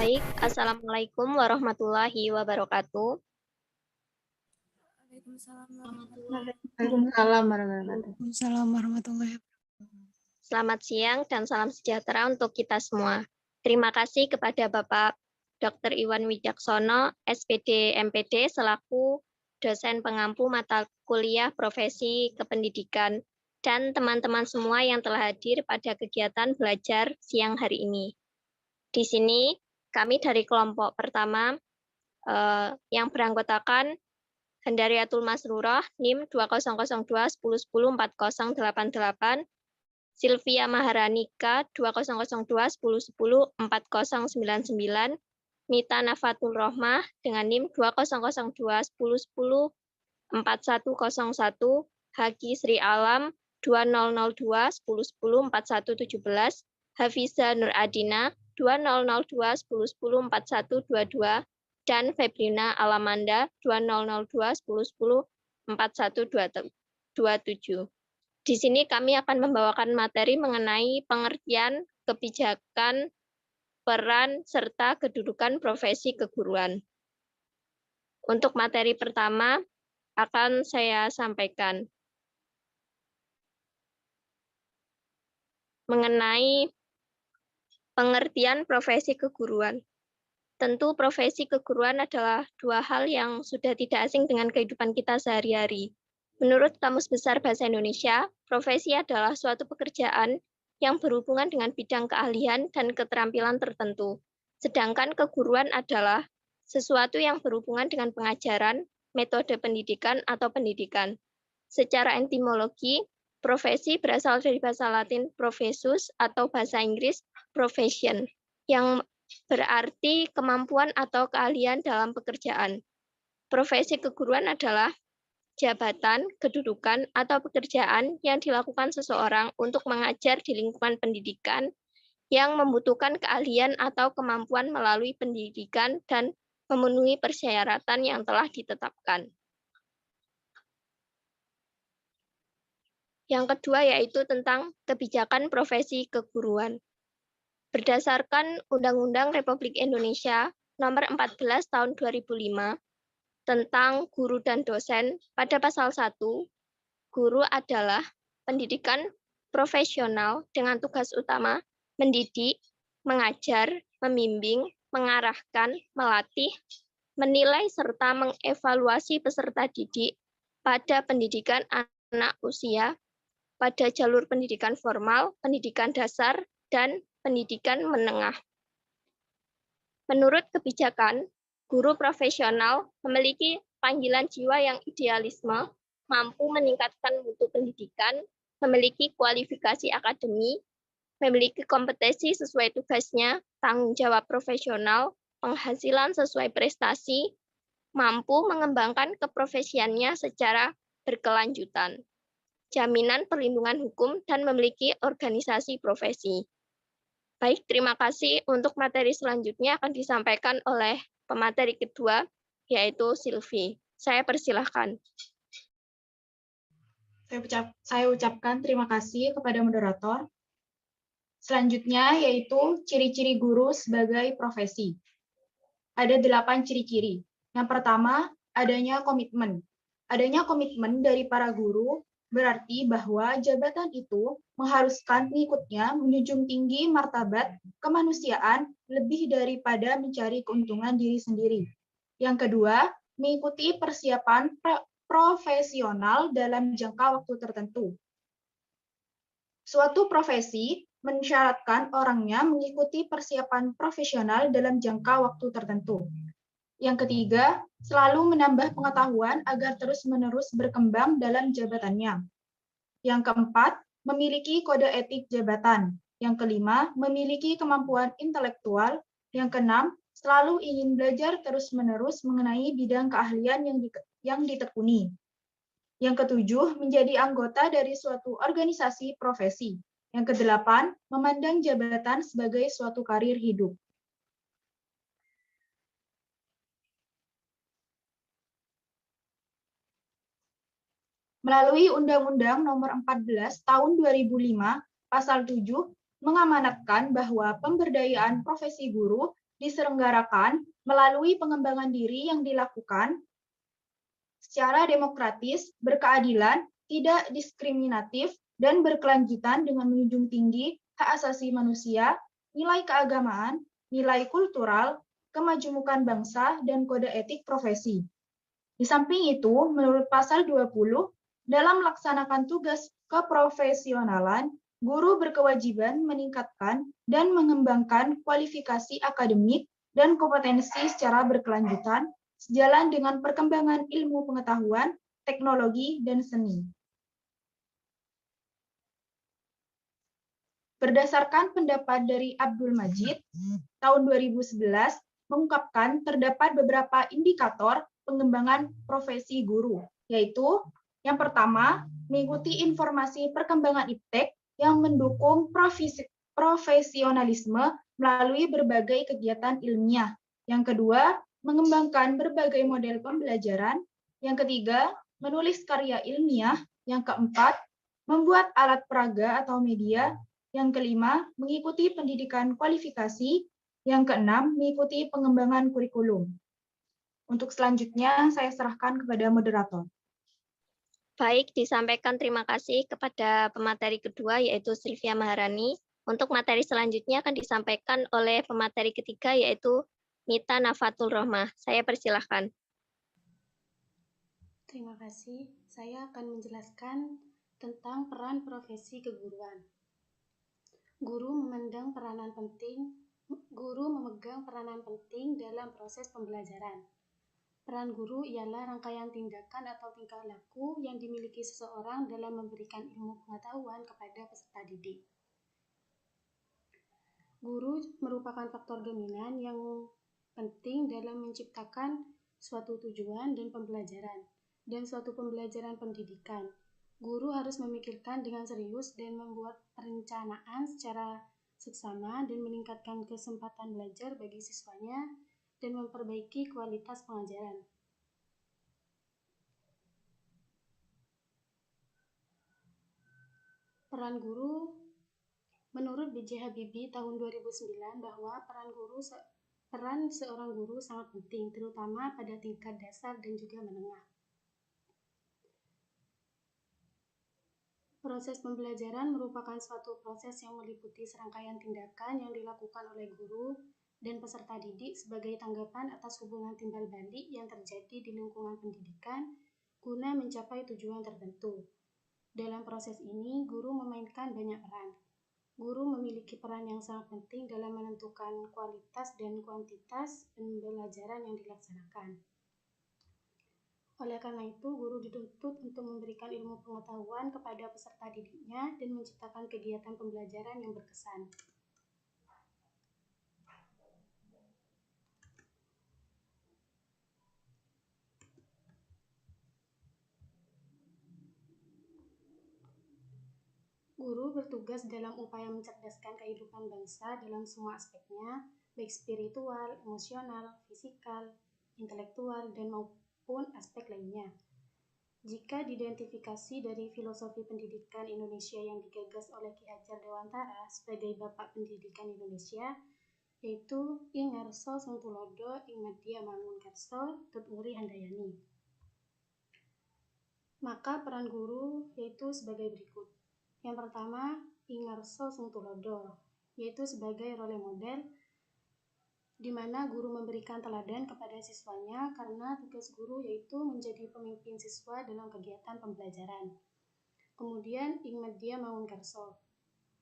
Baik, Assalamualaikum warahmatullahi wabarakatuh. Waalaikumsalam warahmatullahi Waalaikumsalam warahmatullahi wabarakatuh. Selamat siang dan salam sejahtera untuk kita semua. Terima kasih kepada Bapak Dr. Iwan Wijaksono, SPD MPD, selaku dosen pengampu mata kuliah profesi kependidikan, dan teman-teman semua yang telah hadir pada kegiatan belajar siang hari ini. Di sini, kami dari kelompok pertama yang beranggotakan Hendariatul Masrurah, NIM 2002 1010 4088, Sylvia Maharanika 2002 1010 4099, Mita Nafatul Rohmah dengan NIM 2002 1010 4101, Haki Sri Alam 2002 1010 4117, Hafiza Nur Adina 2002 1010 4122, dan Febrina Alamanda 2002 1010 4127. Di sini kami akan membawakan materi mengenai pengertian, kebijakan, peran, serta kedudukan profesi keguruan. Untuk materi pertama akan saya sampaikan mengenai pengertian profesi keguruan. Tentu profesi keguruan adalah dua hal yang sudah tidak asing dengan kehidupan kita sehari-hari. Menurut Kamus Besar Bahasa Indonesia, profesi adalah suatu pekerjaan yang berhubungan dengan bidang keahlian dan keterampilan tertentu. Sedangkan keguruan adalah sesuatu yang berhubungan dengan pengajaran, metode pendidikan, atau pendidikan. Secara etimologi, profesi berasal dari bahasa Latin professus atau bahasa Inggris profession, yang berarti kemampuan atau keahlian dalam pekerjaan. Profesi keguruan adalah jabatan, kedudukan, atau pekerjaan yang dilakukan seseorang untuk mengajar di lingkungan pendidikan yang membutuhkan keahlian atau kemampuan melalui pendidikan dan memenuhi persyaratan yang telah ditetapkan. Yang kedua yaitu tentang kebijakan profesi keguruan. Berdasarkan Undang-Undang Republik Indonesia Nomor 14 Tahun 2005 tentang guru dan dosen, pada pasal 1, guru adalah pendidikan profesional dengan tugas utama mendidik, mengajar, membimbing, mengarahkan, melatih, menilai serta mengevaluasi peserta didik pada pendidikan anak usia, pada jalur pendidikan formal, pendidikan dasar, dan pendidikan menengah. Menurut kebijakan, guru profesional memiliki panggilan jiwa yang idealisme, mampu meningkatkan mutu pendidikan, memiliki kualifikasi akademi, memiliki kompetensi sesuai tugasnya, tanggung jawab profesional, penghasilan sesuai prestasi, mampu mengembangkan keprofesiannya secara berkelanjutan, jaminan perlindungan hukum, dan memiliki organisasi profesi. Baik, terima kasih. Untuk materi selanjutnya akan disampaikan oleh pemateri kedua, yaitu Sylvie. Saya persilahkan. Saya ucapkan terima kasih kepada moderator. Selanjutnya yaitu ciri-ciri guru sebagai profesi. Ada 8 ciri-ciri. Yang pertama, adanya komitmen. Adanya komitmen dari para guru berarti bahwa jabatan itu mengharuskan pengikutnya menjunjung tinggi martabat kemanusiaan lebih daripada mencari keuntungan diri sendiri. Yang kedua, mengikuti persiapan profesional dalam jangka waktu tertentu. Suatu profesi mensyaratkan orangnya mengikuti persiapan profesional dalam jangka waktu tertentu. Yang ketiga, selalu menambah pengetahuan agar terus-menerus berkembang dalam jabatannya. Yang keempat, memiliki kode etik jabatan. Yang kelima, memiliki kemampuan intelektual. Yang keenam, selalu ingin belajar terus-menerus mengenai bidang keahlian yang ditekuni. Yang ketujuh, menjadi anggota dari suatu organisasi profesi. Yang kedelapan, memandang jabatan sebagai suatu karir hidup. Melalui Undang-Undang Nomor 14 Tahun 2005, Pasal 7, mengamanatkan bahwa pemberdayaan profesi guru diselenggarakan melalui pengembangan diri yang dilakukan secara demokratis, berkeadilan, tidak diskriminatif, dan berkelanjutan dengan menjunjung tinggi hak asasi manusia, nilai keagamaan, nilai kultural, kemajemukan bangsa, dan kode etik profesi. Di samping itu, menurut pasal 20, dalam melaksanakan tugas keprofesionalan, guru berkewajiban meningkatkan dan mengembangkan kualifikasi akademik dan kompetensi secara berkelanjutan sejalan dengan perkembangan ilmu pengetahuan, teknologi, dan seni. Berdasarkan pendapat dari Abdul Majid, tahun 2011 mengungkapkan terdapat beberapa indikator pengembangan profesi guru, yaitu yang pertama, mengikuti informasi perkembangan iptek yang mendukung profesionalisme melalui berbagai kegiatan ilmiah. Yang kedua, mengembangkan berbagai model pembelajaran. Yang ketiga, menulis karya ilmiah. Yang keempat, membuat alat peraga atau media. Yang kelima, mengikuti pendidikan kualifikasi. Yang keenam, mengikuti pengembangan kurikulum. Untuk selanjutnya, saya serahkan kepada moderator. Baik, disampaikan terima kasih kepada pemateri kedua, yaitu Sylvia Maharani. Untuk materi selanjutnya akan disampaikan oleh pemateri ketiga, yaitu Mita Nafatul Rohmah. Saya persilahkan. Terima kasih. Saya akan menjelaskan tentang peran profesi keguruan. Guru memegang peranan penting dalam proses pembelajaran. Peran guru ialah rangkaian tindakan atau tingkah laku yang dimiliki seseorang dalam memberikan ilmu pengetahuan kepada peserta didik. Guru merupakan faktor dominan yang penting dalam menciptakan suatu tujuan dan pembelajaran, dan suatu pembelajaran pendidikan. Guru harus memikirkan dengan serius dan membuat perencanaan secara seksama dan meningkatkan kesempatan belajar bagi siswanya dan memperbaiki kualitas pengajaran. Peran guru menurut B.J. Habibie tahun 2009 bahwa peran seorang guru sangat penting, terutama pada tingkat dasar dan juga menengah. Proses pembelajaran merupakan suatu proses yang meliputi serangkaian tindakan yang dilakukan oleh guru dan peserta didik sebagai tanggapan atas hubungan timbal balik yang terjadi di lingkungan pendidikan guna mencapai tujuan tertentu. Dalam proses ini, guru memainkan banyak peran. Guru memiliki peran yang sangat penting dalam menentukan kualitas dan kuantitas pembelajaran yang dilaksanakan. Oleh karena itu, guru dituntut untuk memberikan ilmu pengetahuan kepada peserta didiknya dan menciptakan kegiatan pembelajaran yang berkesan. Guru bertugas dalam upaya mencerdaskan kehidupan bangsa dalam semua aspeknya, baik spiritual, emosional, fisikal, intelektual, dan maupun aspek lainnya. Jika diidentifikasi dari filosofi pendidikan Indonesia yang digagas oleh Ki Hajar Dewantara sebagai Bapak Pendidikan Indonesia, yaitu Ing Ngarso Sungtulodo Ing Madya Mangunkerso Tut Wuri Handayani. Maka peran guru yaitu sebagai berikut. Yang pertama, Ing Ngarso Sungtulodo, yaitu sebagai role model, di mana guru memberikan teladan kepada siswanya karena tugas guru yaitu menjadi pemimpin siswa dalam kegiatan pembelajaran. Kemudian Ing Madya Mangunkerso,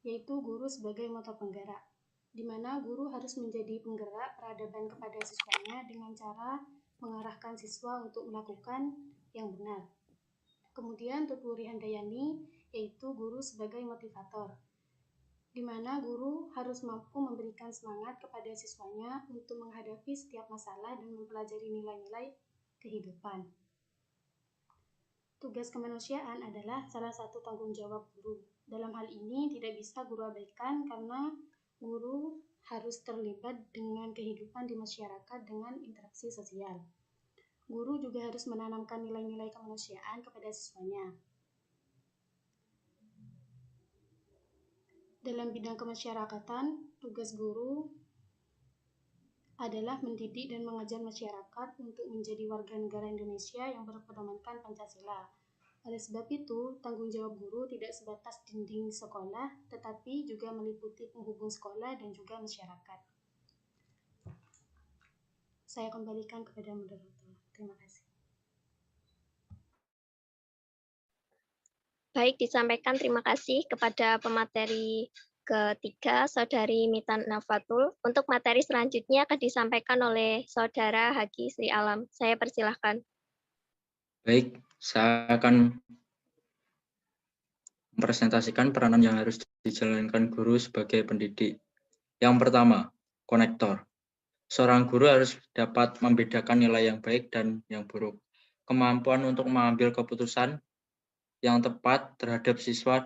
yaitu guru sebagai motor penggerak, di mana guru harus menjadi penggerak peradaban kepada siswanya dengan cara mengarahkan siswa untuk melakukan yang benar. Kemudian Tut Wuri Handayani, yaitu guru sebagai motivator, di mana guru harus mampu memberikan semangat kepada siswanya untuk menghadapi setiap masalah dan mempelajari nilai-nilai kehidupan. Tugas kemanusiaan adalah salah satu tanggung jawab guru. Dalam hal ini tidak bisa guru abaikan karena guru harus terlibat dengan kehidupan di masyarakat dengan interaksi sosial. Guru juga harus menanamkan nilai-nilai kemanusiaan kepada siswanya. Dalam bidang kemasyarakatan, tugas guru adalah mendidik dan mengajar masyarakat untuk menjadi warga negara Indonesia yang berpedomankan Pancasila. Oleh sebab itu, tanggung jawab guru tidak sebatas dinding sekolah, tetapi juga meliputi penghubung sekolah dan juga masyarakat. Saya kembalikan kepada moderator. Terima kasih. Baik, disampaikan terima kasih kepada pemateri ketiga, Saudari Mitan Nafatul. Untuk materi selanjutnya akan disampaikan oleh Saudara Haki Sri Alam. Saya persilahkan. Baik, saya akan mempresentasikan peranan yang harus dijalankan guru sebagai pendidik. Yang pertama, konektor. Seorang guru harus dapat membedakan nilai yang baik dan yang buruk. Kemampuan untuk mengambil keputusan yang tepat terhadap siswa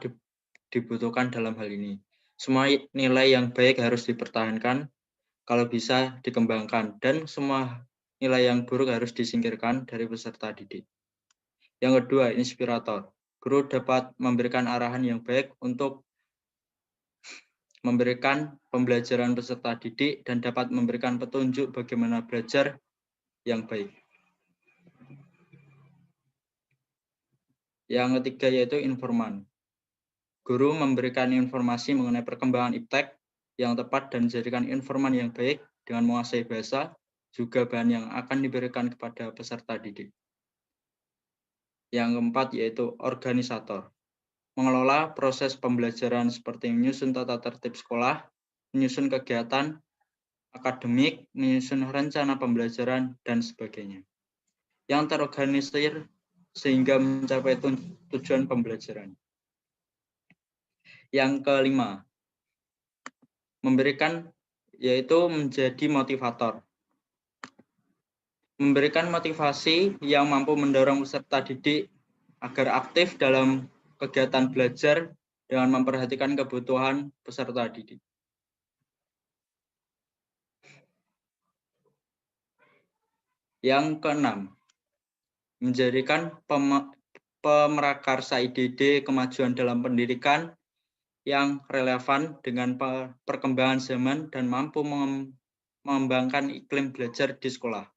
dibutuhkan dalam hal ini. Semua nilai yang baik harus dipertahankan, kalau bisa dikembangkan, dan semua nilai yang buruk harus disingkirkan dari peserta didik. Yang kedua, inspirator. Guru dapat memberikan arahan yang baik untuk memberikan pembelajaran peserta didik dan dapat memberikan petunjuk bagaimana belajar yang baik. Yang ketiga yaitu informan. Guru memberikan informasi mengenai perkembangan iptek yang tepat dan menjadikan informan yang baik dengan menguasai bahasa, juga bahan yang akan diberikan kepada peserta didik. Yang keempat yaitu organisator. Mengelola proses pembelajaran seperti menyusun tata tertib sekolah, menyusun kegiatan akademik, menyusun rencana pembelajaran, dan sebagainya. Yang terorganisir sehingga mencapai tujuan pembelajaran. Yang kelima, memberikan yaitu menjadi motivator. Memberikan motivasi yang mampu mendorong peserta didik agar aktif dalam kegiatan belajar dengan memperhatikan kebutuhan peserta didik. Yang keenam, menjadikan pemrakarsa IDD kemajuan dalam pendidikan yang relevan dengan perkembangan zaman dan mampu mengembangkan iklim belajar di sekolah.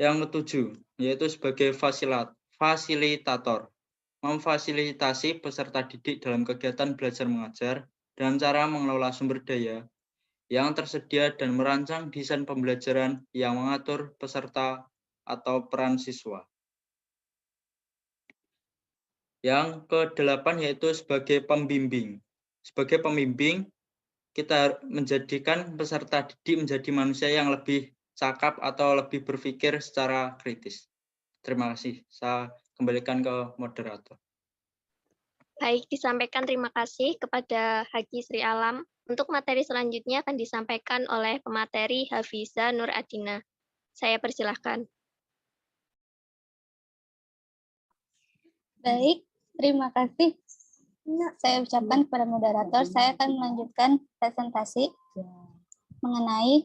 Yang ketujuh, yaitu sebagai fasilitator, memfasilitasi peserta didik dalam kegiatan belajar mengajar dengan cara mengelola sumber daya yang tersedia dan merancang desain pembelajaran yang mengatur peserta atau peran siswa. Yang kedelapan yaitu sebagai pembimbing. Sebagai pembimbing, kita menjadikan peserta didik menjadi manusia yang lebih cakap atau lebih berpikir secara kritis. Terima kasih. Saya kembalikan ke moderator. Baik, disampaikan terima kasih kepada Haki Sri Alam. Untuk materi selanjutnya akan disampaikan oleh pemateri Hafiza Nur Adina. Saya persilahkan. Baik, terima kasih. Saya ucapkan kepada moderator, saya akan melanjutkan presentasi mengenai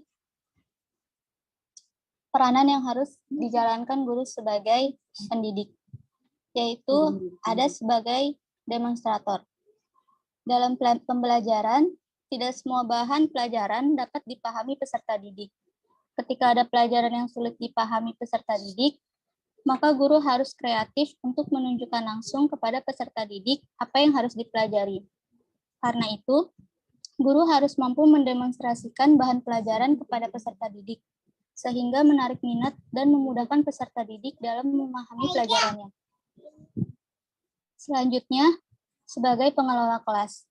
peranan yang harus dijalankan guru sebagai pendidik, yaitu ada sebagai demonstrator. Dalam pembelajaran, tidak semua bahan pelajaran dapat dipahami peserta didik. Ketika ada pelajaran yang sulit dipahami peserta didik, maka guru harus kreatif untuk menunjukkan langsung kepada peserta didik apa yang harus dipelajari. Karena itu, guru harus mampu mendemonstrasikan bahan pelajaran kepada peserta didik, sehingga menarik minat dan memudahkan peserta didik dalam memahami pelajarannya. Selanjutnya, sebagai pengelola kelas.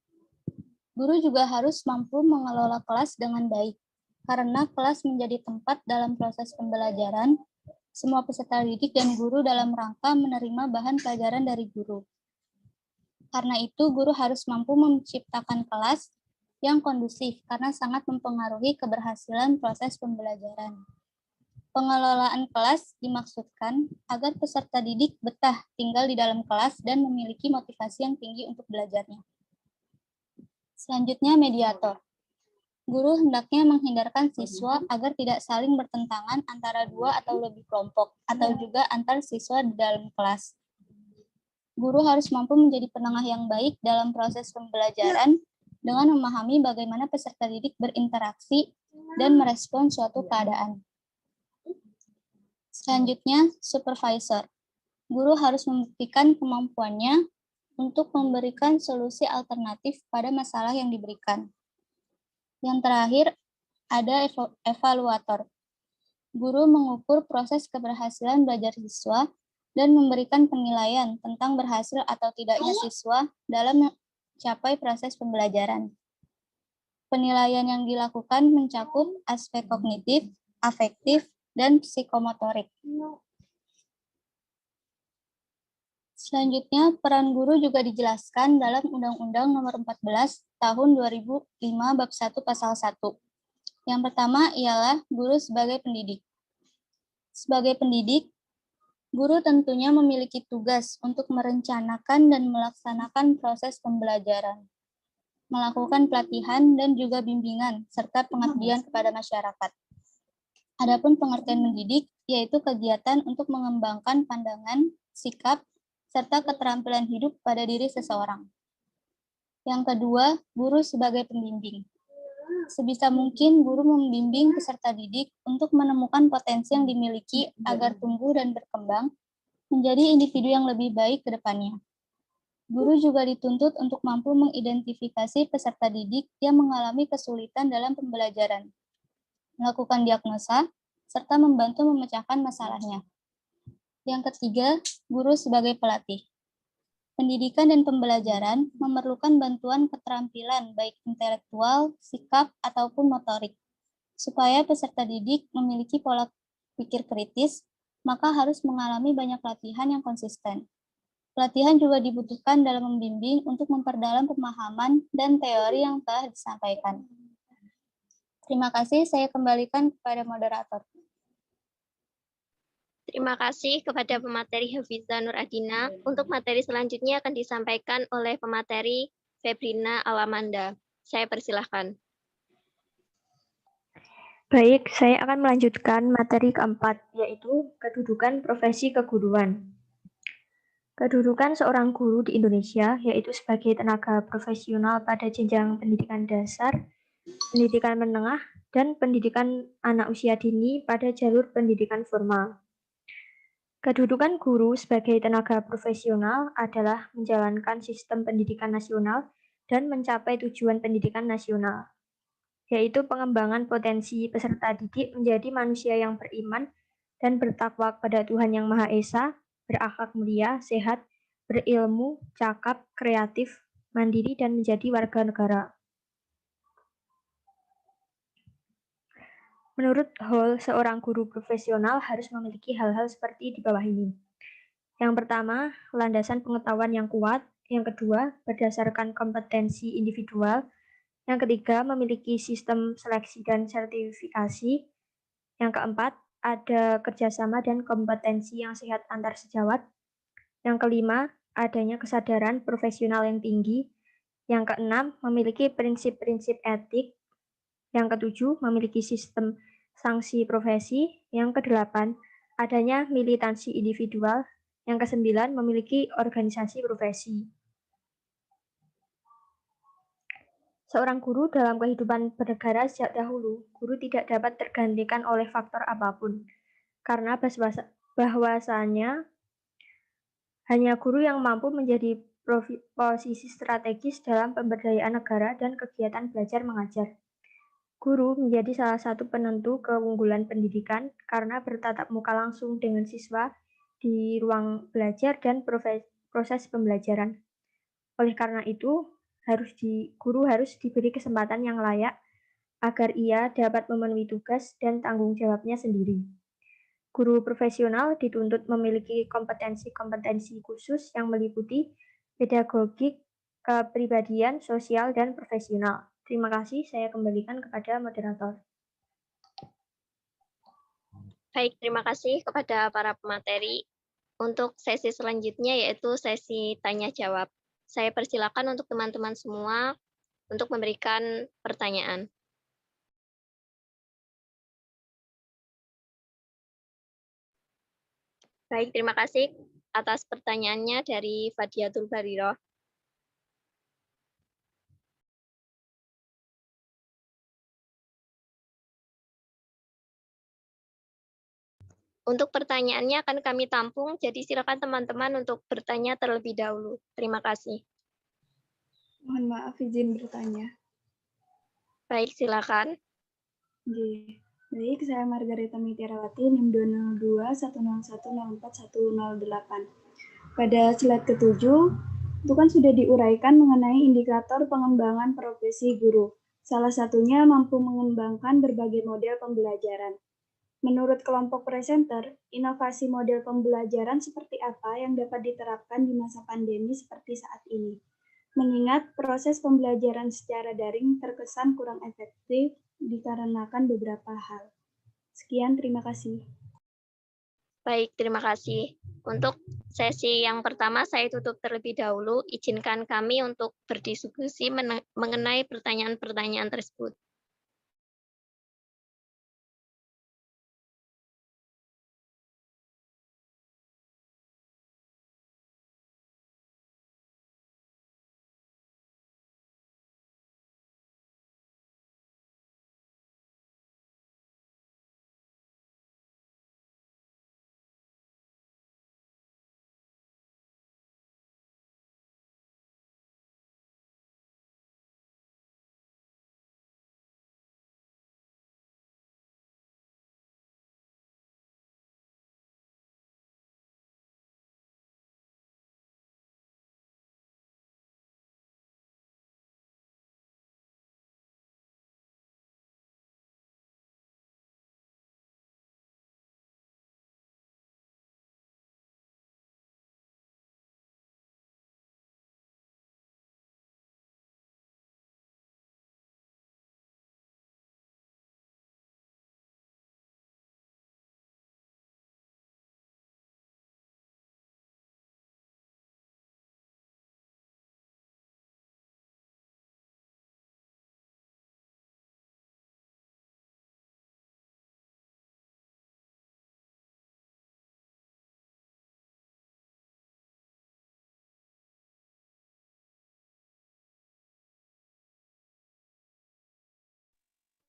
Guru juga harus mampu mengelola kelas dengan baik, karena kelas menjadi tempat dalam proses pembelajaran, semua peserta didik dan guru dalam rangka menerima bahan pelajaran dari guru. Karena itu, guru harus mampu menciptakan kelas yang kondusif, karena sangat mempengaruhi keberhasilan proses pembelajaran. Pengelolaan kelas dimaksudkan agar peserta didik betah tinggal di dalam kelas dan memiliki motivasi yang tinggi untuk belajarnya. Selanjutnya, mediator. Guru hendaknya menghindarkan siswa agar tidak saling bertentangan antara dua atau lebih kelompok, atau juga antar siswa di dalam kelas. Guru harus mampu menjadi penengah yang baik dalam proses pembelajaran dengan memahami bagaimana peserta didik berinteraksi dan merespon suatu keadaan. Selanjutnya, supervisor. Guru harus membuktikan kemampuannya untuk memberikan solusi alternatif pada masalah yang diberikan. Yang terakhir, ada evaluator. Guru mengukur proses keberhasilan belajar siswa dan memberikan penilaian tentang berhasil atau tidaknya siswa dalam mencapai proses pembelajaran. Penilaian yang dilakukan mencakup aspek kognitif, afektif, dan psikomotorik. Selanjutnya, peran guru juga dijelaskan dalam Undang-Undang Nomor 14 Tahun 2005 Bab 1 Pasal 1. Yang pertama ialah guru sebagai pendidik. Sebagai pendidik, guru tentunya memiliki tugas untuk merencanakan dan melaksanakan proses pembelajaran, melakukan pelatihan dan juga bimbingan, serta pengabdian kepada masyarakat. Adapun pengertian mendidik, yaitu kegiatan untuk mengembangkan pandangan, sikap, serta keterampilan hidup pada diri seseorang. Yang kedua, guru sebagai pembimbing. Sebisa mungkin guru membimbing peserta didik untuk menemukan potensi yang dimiliki agar tumbuh dan berkembang menjadi individu yang lebih baik ke depannya. Guru juga dituntut untuk mampu mengidentifikasi peserta didik yang mengalami kesulitan dalam pembelajaran, melakukan diagnosa, serta membantu memecahkan masalahnya. Yang ketiga, guru sebagai pelatih. Pendidikan dan pembelajaran memerlukan bantuan keterampilan baik intelektual, sikap, ataupun motorik. Supaya peserta didik memiliki pola pikir kritis, maka harus mengalami banyak latihan yang konsisten. Pelatihan juga dibutuhkan dalam membimbing untuk memperdalam pemahaman dan teori yang telah disampaikan. Terima kasih, saya kembalikan kepada moderator. Terima kasih kepada pemateri Hafiza Nur Adina. Untuk materi selanjutnya akan disampaikan oleh pemateri Febrina Alamanda. Saya persilahkan. Baik, saya akan melanjutkan materi keempat, yaitu kedudukan profesi keguruan. Kedudukan seorang guru di Indonesia, yaitu sebagai tenaga profesional pada jenjang pendidikan dasar, pendidikan menengah, dan pendidikan anak usia dini pada jalur pendidikan formal. Kedudukan guru sebagai tenaga profesional adalah menjalankan sistem pendidikan nasional dan mencapai tujuan pendidikan nasional, yaitu pengembangan potensi peserta didik menjadi manusia yang beriman dan bertakwa kepada Tuhan Yang Maha Esa, berakhlak mulia, sehat, berilmu, cakap, kreatif, mandiri, dan menjadi warga negara. Menurut Hall, seorang guru profesional harus memiliki hal-hal seperti di bawah ini. Yang pertama, landasan pengetahuan yang kuat. Yang kedua, berdasarkan kompetensi individual. Yang ketiga, memiliki sistem seleksi dan sertifikasi. Yang keempat, ada kerjasama dan kompetensi yang sehat antar sejawat. Yang kelima, adanya kesadaran profesional yang tinggi. Yang keenam, memiliki prinsip-prinsip etik. Yang ketujuh, memiliki sistem sanksi profesi. Yang kedelapan, adanya militansi individual. Yang kesembilan, memiliki organisasi profesi. Seorang guru dalam kehidupan bernegara sejak dahulu, guru tidak dapat tergantikan oleh faktor apapun. Karena bahwasanya hanya guru yang mampu menjadi posisi strategis dalam pemberdayaan negara dan kegiatan belajar mengajar. Guru menjadi salah satu penentu keunggulan pendidikan karena bertatap muka langsung dengan siswa di ruang belajar dan proses pembelajaran. Oleh karena itu, guru harus diberi kesempatan yang layak agar ia dapat memenuhi tugas dan tanggung jawabnya sendiri. Guru profesional dituntut memiliki kompetensi-kompetensi khusus yang meliputi pedagogik, kepribadian, sosial, dan profesional. Terima kasih, saya kembalikan kepada moderator. Baik, terima kasih kepada para pemateri. Untuk sesi selanjutnya yaitu sesi tanya-jawab. Saya persilakan untuk teman-teman semua untuk memberikan pertanyaan. Baik, terima kasih atas pertanyaannya dari Fadiatul Bariroh. Untuk pertanyaannya akan kami tampung, jadi silakan teman-teman untuk bertanya terlebih dahulu. Terima kasih. Mohon maaf izin bertanya. Baik, silakan. Baik, saya Margareta Mitiarawati, NIM 202-101-04-108. Pada slide ke-7, itu kan sudah diuraikan mengenai indikator pengembangan profesi guru. Salah satunya mampu mengembangkan berbagai model pembelajaran. Menurut kelompok presenter, inovasi model pembelajaran seperti apa yang dapat diterapkan di masa pandemi seperti saat ini? Mengingat proses pembelajaran secara daring terkesan kurang efektif dikarenakan beberapa hal. Sekian, terima kasih. Baik, terima kasih. Untuk sesi yang pertama saya tutup terlebih dahulu. Izinkan kami untuk berdiskusi mengenai pertanyaan-pertanyaan tersebut.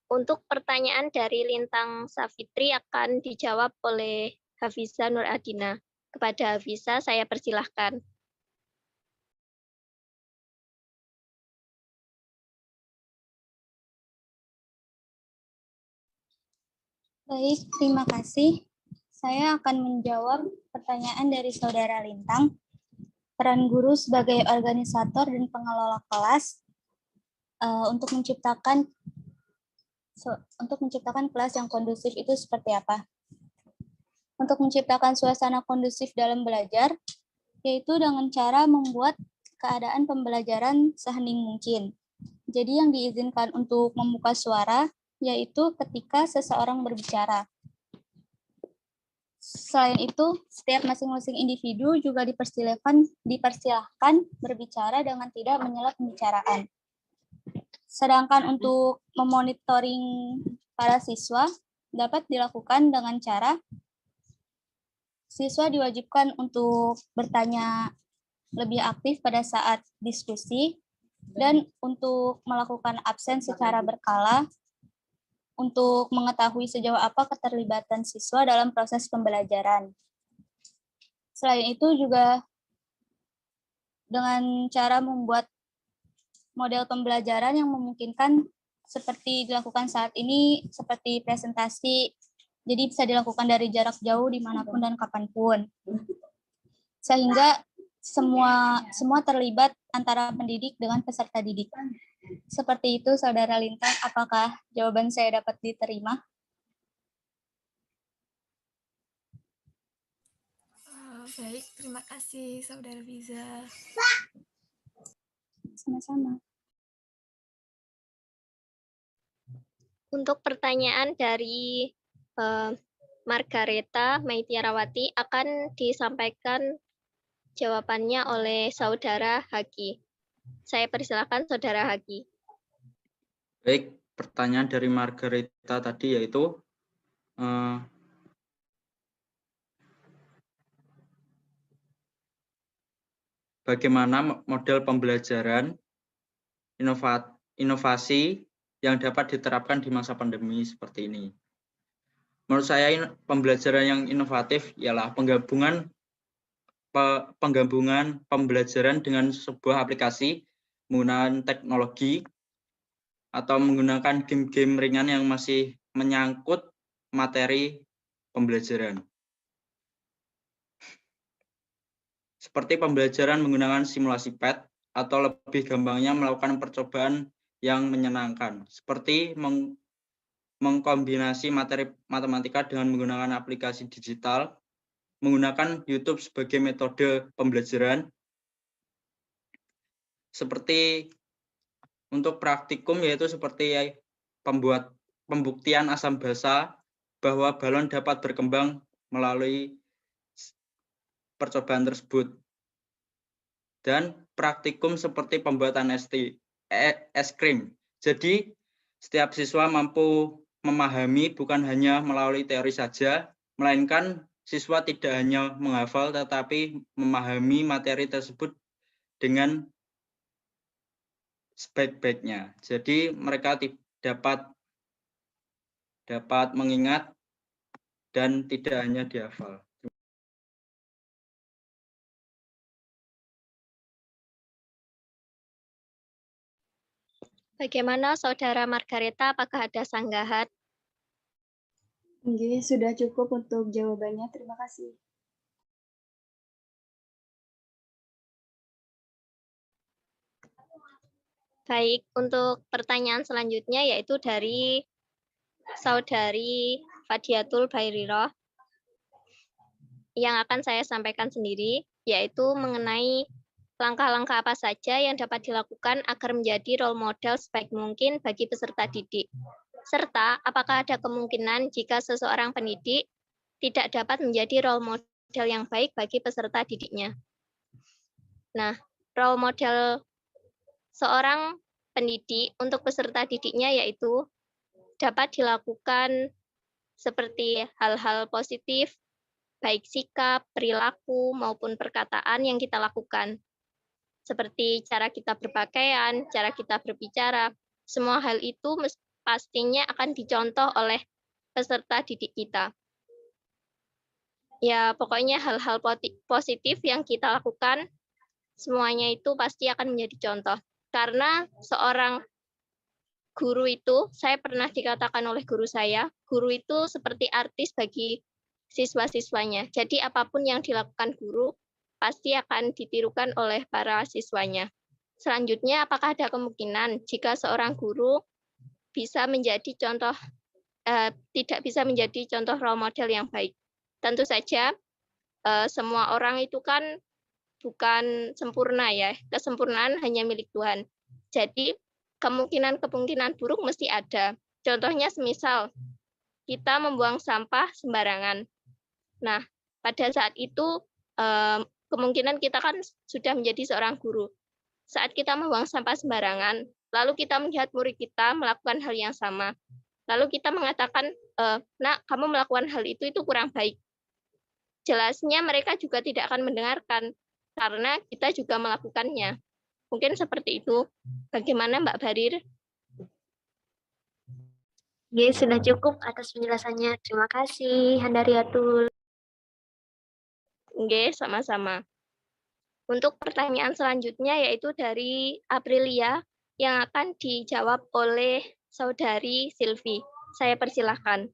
Untuk pertanyaan dari Lintang Safitri akan dijawab oleh Hafiza Nur Adina. Kepada Hafiza, saya persilahkan. Baik, terima kasih. Saya akan menjawab pertanyaan dari Saudara Lintang. Peran guru sebagai organisator dan pengelola kelas untuk menciptakan kelas yang kondusif itu seperti apa? Untuk menciptakan suasana kondusif dalam belajar, yaitu dengan cara membuat keadaan pembelajaran sehening mungkin. Jadi yang diizinkan untuk membuka suara, yaitu ketika seseorang berbicara. Selain itu, setiap masing-masing individu juga dipersilahkan berbicara dengan tidak menyela pembicaraan. Sedangkan untuk memonitoring para siswa dapat dilakukan dengan cara siswa diwajibkan untuk bertanya lebih aktif pada saat diskusi dan untuk melakukan absen secara berkala untuk mengetahui sejauh apa keterlibatan siswa dalam proses pembelajaran. Selain itu juga dengan cara membuat model pembelajaran yang memungkinkan seperti dilakukan saat ini, seperti presentasi, jadi bisa dilakukan dari jarak jauh dimanapun dan kapanpun. Sehingga semua terlibat antara pendidik dengan peserta didik. Seperti itu, Saudara Lintang, apakah jawaban saya dapat diterima? Baik, terima kasih Saudara Fiza. Sama-sama. Untuk pertanyaan dari Margareta Maitiarawati akan disampaikan jawabannya oleh Saudara Haki. Saya persilakan Saudara Haki. Baik, pertanyaan dari Margareta tadi yaitu bagaimana model pembelajaran inovasi yang dapat diterapkan di masa pandemi seperti ini. Menurut saya pembelajaran yang inovatif ialah penggabungan pembelajaran dengan sebuah aplikasi menggunakan teknologi atau menggunakan game-game ringan yang masih menyangkut materi pembelajaran. Seperti pembelajaran menggunakan simulasi PET atau lebih gampangnya melakukan percobaan yang menyenangkan, seperti mengkombinasi materi matematika dengan menggunakan aplikasi digital, menggunakan YouTube sebagai metode pembelajaran, seperti untuk praktikum yaitu seperti pembuktian asam basa bahwa balon dapat berkembang melalui percobaan tersebut. Dan praktikum seperti pembuatan es krim. Jadi setiap siswa mampu memahami bukan hanya melalui teori saja, melainkan siswa tidak hanya menghafal tetapi memahami materi tersebut dengan sebaik-baiknya. Jadi mereka dapat mengingat dan tidak hanya dihafal. Bagaimana Saudara Margareta, apakah ada sanggahan? Oke, sudah cukup untuk jawabannya. Terima kasih. Baik, untuk pertanyaan selanjutnya yaitu dari Saudari Fadiatul Bairirah yang akan saya sampaikan sendiri, yaitu mengenai langkah-langkah apa saja yang dapat dilakukan agar menjadi role model sebaik mungkin bagi peserta didik. Serta apakah ada kemungkinan jika seseorang pendidik tidak dapat menjadi role model yang baik bagi peserta didiknya. Nah, role model seorang pendidik untuk peserta didiknya yaitu dapat dilakukan seperti hal-hal positif, baik sikap, perilaku, maupun perkataan yang kita lakukan. Seperti cara kita berpakaian, cara kita berbicara, semua hal itu pastinya akan dicontoh oleh peserta didik kita. Ya, pokoknya hal-hal positif yang kita lakukan, semuanya itu pasti akan menjadi contoh. Karena seorang guru itu, saya pernah dikatakan oleh guru saya, guru itu seperti artis bagi siswa-siswanya. Jadi apapun yang dilakukan guru, pasti akan ditirukan oleh para siswanya. Selanjutnya, apakah ada kemungkinan jika seorang guru bisa menjadi contoh, tidak bisa menjadi contoh role model yang baik? Tentu saja, semua orang itu kan bukan sempurna ya, kesempurnaan hanya milik Tuhan. Jadi kemungkinan buruk mesti ada. Contohnya semisal kita membuang sampah sembarangan. Nah, pada saat itu kemungkinan kita kan sudah menjadi seorang guru. Saat kita membuang sampah sembarangan, lalu kita melihat murid kita melakukan hal yang sama. Lalu kita mengatakan, "Nak, kamu melakukan hal itu kurang baik." Jelasnya mereka juga tidak akan mendengarkan, karena kita juga melakukannya. Mungkin seperti itu. Bagaimana Mbak Barir? Oke, sudah cukup atas penjelasannya. Terima kasih, Handariatul. Oke, sama-sama. Untuk pertanyaan selanjutnya yaitu dari Aprilia yang akan dijawab oleh Saudari Silvi. Saya persilahkan.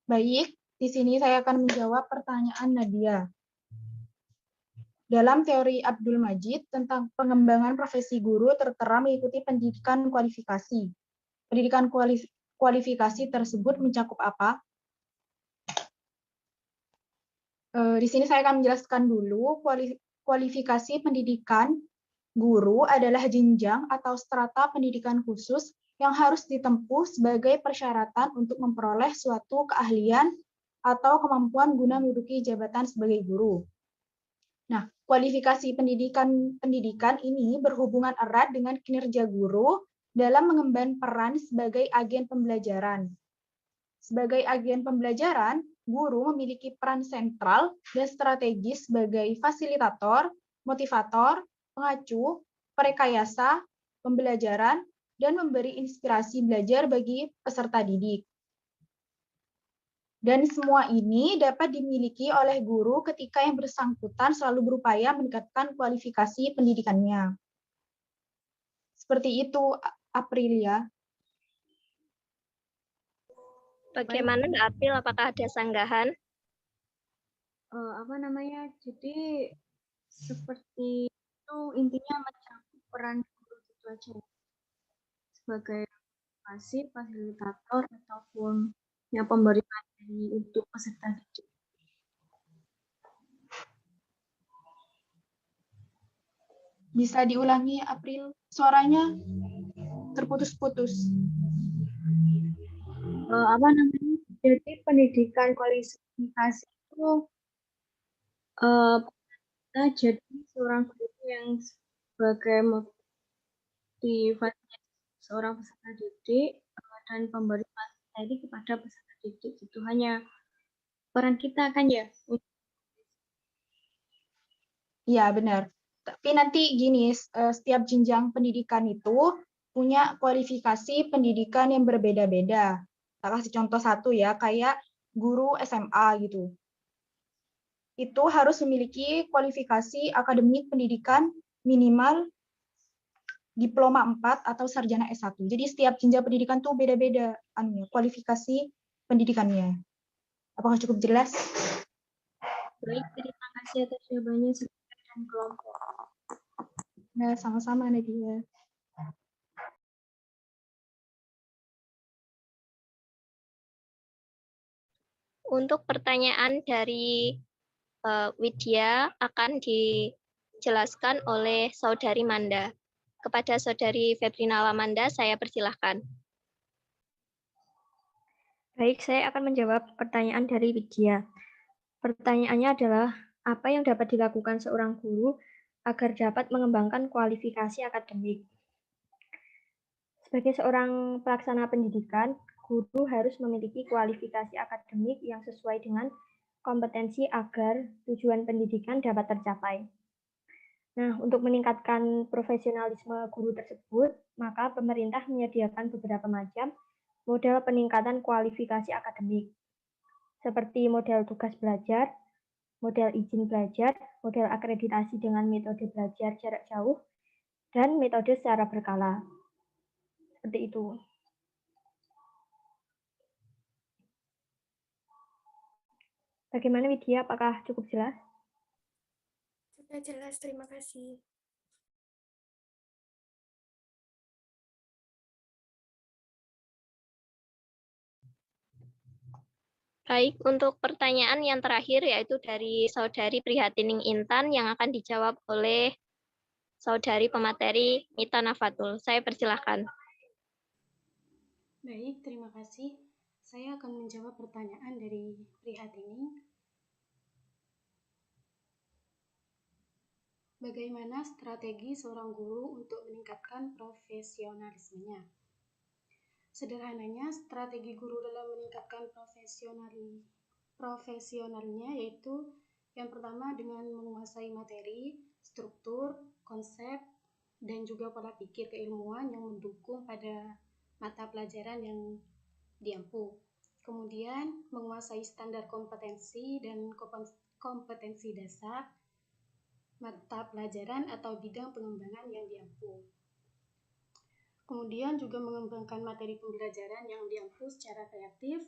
Baik, di sini saya akan menjawab pertanyaan Nadia. Dalam teori Abdul Majid tentang pengembangan profesi guru tertera mengikuti pendidikan kualifikasi. Pendidikan kualifikasi tersebut mencakup apa? Di sini saya akan menjelaskan dulu kualifikasi pendidikan Guru adalah jenjang atau strata pendidikan khusus yang harus ditempuh sebagai persyaratan untuk memperoleh suatu keahlian atau kemampuan guna menduduki jabatan sebagai guru. Nah, kualifikasi pendidikan ini berhubungan erat dengan kinerja guru dalam mengemban peran sebagai agen pembelajaran. Sebagai agen pembelajaran, guru memiliki peran sentral dan strategis sebagai fasilitator, motivator, pengacu, perekayasa, pembelajaran, dan memberi inspirasi belajar bagi peserta didik. Dan semua ini dapat dimiliki oleh guru ketika yang bersangkutan selalu berupaya meningkatkan kualifikasi pendidikannya. Seperti itu, Aprilia. Bagaimana Mbak April, apakah ada sanggahan? Jadi seperti itu intinya mencakup peran guru itu aja sebagai fasilitator ataupun yang pemberi materi untuk peserta didik. Bisa diulangi, April? Suaranya terputus-putus. Jadi pendidikan kualifikasi itu kita jadi seorang guru yang sebagai motivasi seorang peserta didik dan pemberi materi kepada peserta didik. Itu hanya peran kita kan ya? Iya, benar. Tapi nanti gini, setiap jenjang pendidikan itu punya kualifikasi pendidikan yang berbeda-beda. Saya kasih contoh satu ya, kayak guru SMA gitu. Itu harus memiliki kualifikasi akademik pendidikan minimal diploma 4 atau sarjana S1. Jadi setiap jenjang pendidikan tuh beda-beda kualifikasi pendidikannya. Apakah cukup jelas? Baik, terima kasih atas jawabannya dan kelompok. Nah, sama-sama Nadia. Untuk pertanyaan dari Widya akan dijelaskan oleh Saudari Manda. Kepada Saudari Febrina Lamanda, saya persilahkan. Baik, saya akan menjawab pertanyaan dari Widya. Pertanyaannya adalah, apa yang dapat dilakukan seorang guru agar dapat mengembangkan kualifikasi akademik? Sebagai seorang pelaksana pendidikan, guru harus memiliki kualifikasi akademik yang sesuai dengan kompetensi agar tujuan pendidikan dapat tercapai. Nah, untuk meningkatkan profesionalisme guru tersebut, maka pemerintah menyediakan beberapa macam model peningkatan kualifikasi akademik, seperti model tugas belajar, model izin belajar, model akreditasi dengan metode belajar jarak jauh, dan metode secara berkala. Seperti itu. Bagaimana Widya, apakah cukup jelas? Sudah jelas, terima kasih. Baik, untuk pertanyaan yang terakhir yaitu dari Saudari Prihatining Intan yang akan dijawab oleh Saudari pemateri Mita Nafatul. Saya persilahkan. Baik, terima kasih. Saya akan menjawab pertanyaan dari Prihatining. Bagaimana strategi seorang guru untuk meningkatkan profesionalismenya? Sederhananya, strategi guru dalam meningkatkan profesionalnya yaitu yang pertama dengan menguasai materi, struktur, konsep, dan juga pola pikir keilmuan yang mendukung pada mata pelajaran yang diampu. Kemudian menguasai standar kompetensi dan kompetensi dasar mata pelajaran atau bidang pengembangan yang diampu. Kemudian juga mengembangkan materi pembelajaran yang diampu secara kreatif,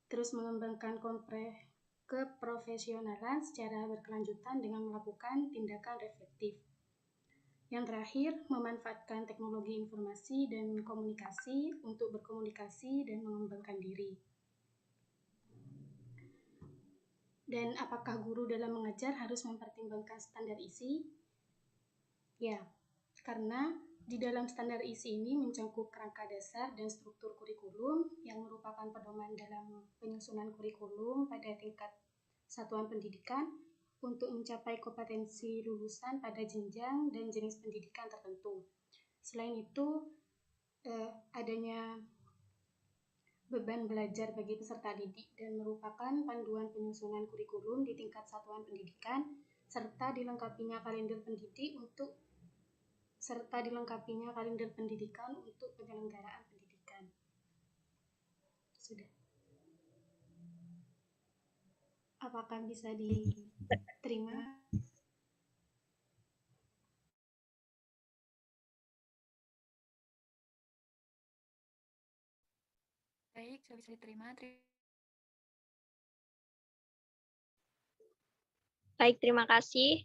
terus mengembangkan keprofesionalan secara berkelanjutan dengan melakukan tindakan reflektif. Yang terakhir, memanfaatkan teknologi informasi dan komunikasi untuk berkomunikasi dan mengembangkan diri. Dan apakah guru dalam mengajar harus mempertimbangkan standar isi? Ya, karena di dalam standar isi ini mencangkup kerangka dasar dan struktur kurikulum yang merupakan pedoman dalam penyusunan kurikulum pada tingkat satuan pendidikan untuk mencapai kompetensi lulusan pada jenjang dan jenis pendidikan tertentu. Selain itu, adanya beban belajar bagi peserta didik dan merupakan panduan penyusunan kurikulum di tingkat satuan pendidikan serta dilengkapinya kalender pendidikan untuk penyelenggaraan pendidikan. Sudah. Apakah bisa diterima? Baik, sudah bisa diterima. Baik, terima kasih.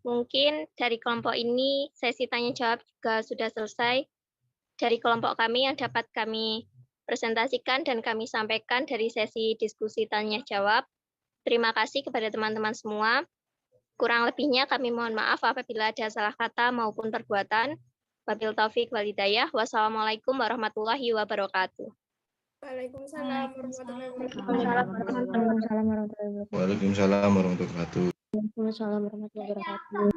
Mungkin dari kelompok ini sesi tanya jawab juga sudah selesai. Dari kelompok kami yang dapat kami presentasikan dan kami sampaikan dari sesi diskusi tanya jawab. Terima kasih kepada teman-teman semua. Kurang lebihnya kami mohon maaf apabila ada salah kata maupun perbuatan. Wabil taufik wal hidayah. Wassalamualaikum warahmatullahi wabarakatuh. Waalaikumsalam warahmatullahi wabarakatuh. Waalaikumsalam warahmatullahi wabarakatuh. Waalaikumsalam warahmatullahi wabarakatuh. Waalaikumsalam warahmatullahi wabarakatuh.